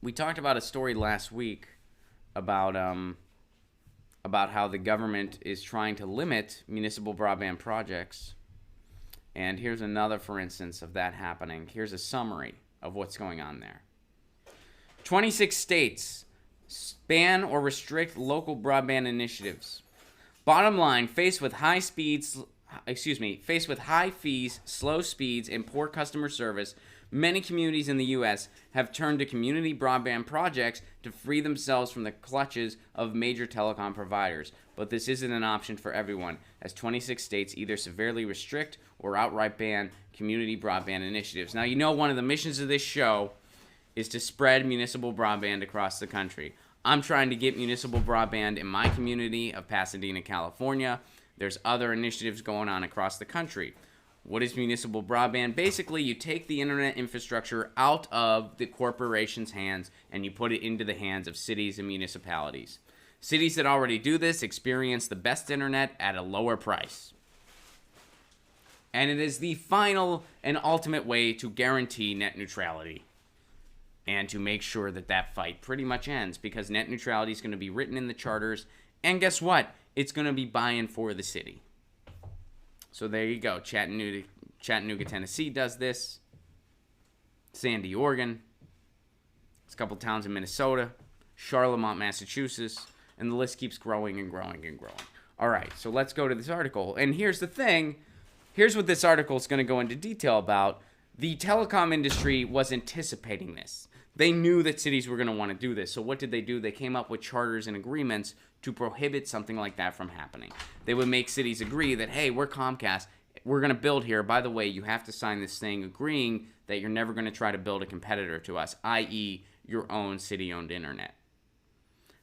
we talked about a story last week about how the government is trying to limit municipal broadband projects. And here's another, for instance, of that happening. Here's a summary of what's going on there. 26 states ban or restrict local broadband initiatives. Bottom line, faced with high fees, slow speeds, and poor customer service, many communities in the U.S. have turned to community broadband projects to free themselves from the clutches of major telecom providers. But this isn't an option for everyone, as 26 states either severely restrict or outright ban community broadband initiatives. Now, you know one of the missions of this show is to spread municipal broadband across the country. I'm trying to get municipal broadband in my community of Pasadena, California. There's other initiatives going on across the country. What is municipal broadband? Basically, you take the internet infrastructure out of the corporation's hands and you put it into the hands of cities and municipalities. Cities that already do this experience the best internet at a lower price. And it is the final and ultimate way to guarantee net neutrality and to make sure that that fight pretty much ends, because net neutrality is going to be written in the charters, and guess what? It's going to be buying for the city. So there you go. Chattanooga, Tennessee does this. Sandy, Oregon. There's a couple towns in Minnesota. Charlemont, Massachusetts. And the list keeps growing and growing and growing. All right, so let's go to this article. And here's the thing. Here's what this article is going to go into detail about. The telecom industry was anticipating this. They knew that cities were going to want to do this. So what did they do? They came up with charters and agreements to prohibit something like that from happening. They would make cities agree that, hey, we're Comcast. We're going to build here. By the way, you have to sign this thing agreeing that you're never going to try to build a competitor to us, i.e. your own city-owned internet.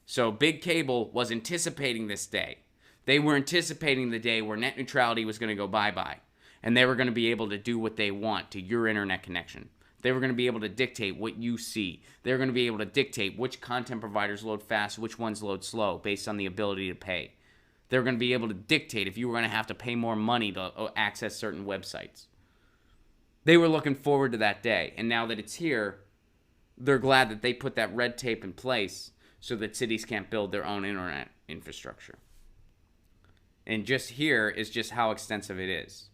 So big cable was anticipating this day. They were anticipating the day where net neutrality was going to go bye-bye. And they were going to be able to do what they want to your internet connection. They were going to be able to dictate what you see. They were going to be able to dictate which content providers load fast, which ones load slow, based on the ability to pay. They were going to be able to dictate if you were going to have to pay more money to access certain websites. They were looking forward to that day. And now that it's here, they're glad that they put that red tape in place so that cities can't build their own internet infrastructure. And just here is just how extensive it is.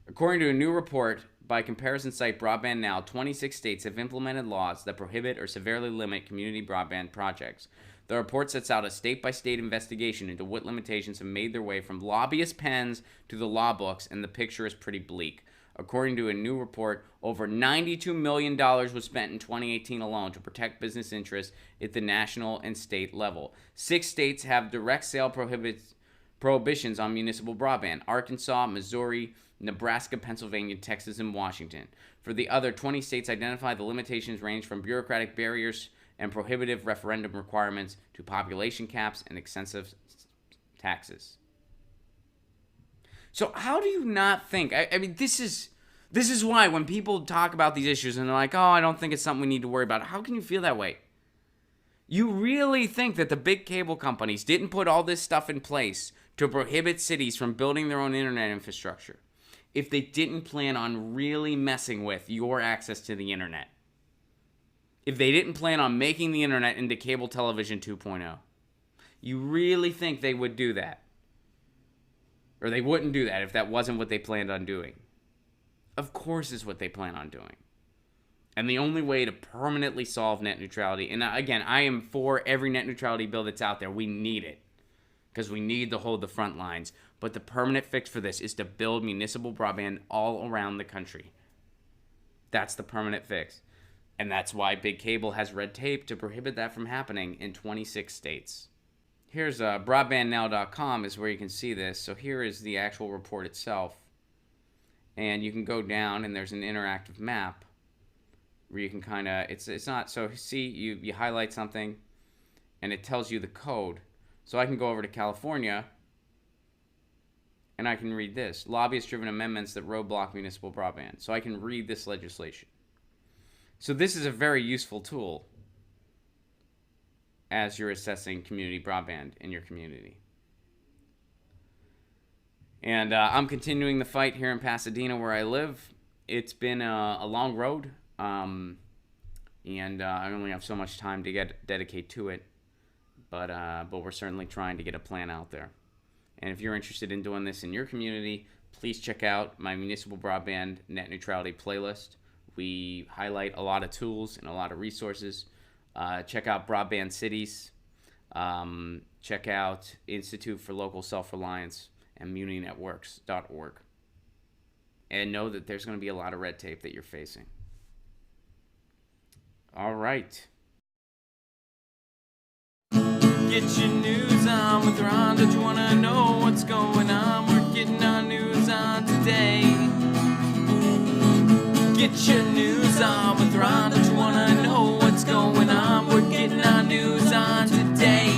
According to a new report by comparison site Broadband Now, 26 states have implemented laws that prohibit or severely limit community broadband projects. The report sets out a state-by-state investigation into what limitations have made their way from lobbyist pens to the law books, and the picture is pretty bleak. According to a new report, over $92 million was spent in 2018 alone to protect business interests at the national and state level. 6 states have direct sale prohibitions on municipal broadband: Arkansas, Missouri, Nebraska, Pennsylvania, Texas, and Washington. For the other 20 states identified, the limitations range from bureaucratic barriers and prohibitive referendum requirements to population caps and excessive taxes. So how do you not think? I mean, this is why when people talk about these issues and they're like, oh, I don't think it's something we need to worry about. How can you feel that way? You really think that the big cable companies didn't put all this stuff in place to prohibit cities from building their own internet infrastructure if they didn't plan on really messing with your access to the internet? If they didn't plan on making the internet into cable television 2.0? You really think they would do that? Or they wouldn't do that if that wasn't what they planned on doing? Of course it's what they plan on doing. And the only way to permanently solve net neutrality, and again, I am for every net neutrality bill that's out there. We need it, because we need to hold the front lines. But the permanent fix for this is to build municipal broadband all around the country. That's the permanent fix. And that's why big cable has red tape to prohibit that from happening in 26 states. Here's broadbandnow.com is where you can see this. So here is the actual report itself. And you can go down and there's an interactive map where you can kind of, it's not, so see, you highlight something and it tells you the code. So I can go over to California and I can read this: lobbyist-driven amendments that roadblock municipal broadband. So I can read this legislation. So this is a very useful tool as you're assessing community broadband in your community. And I'm continuing the fight here in Pasadena where I live. It's been a long road. and I only have so much time to dedicate to it, but we're certainly trying to get a plan out there. And if you're interested in doing this in your community, please check out my Municipal Broadband Net Neutrality playlist. We highlight a lot of tools and a lot of resources. Check out Broadband Cities. Check out Institute for Local Self-Reliance and muninetworks.org. And know that there's going to be a lot of red tape that you're facing. All right. Get your news on with Ron. Don't you want to know what's going on? We're getting our news on today. Get your news on with Ron. Don't you want to know what's going on? We're getting our news on today.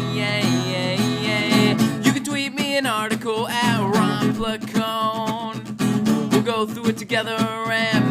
You can tweet me an article at Ron Placone. We'll go through it together and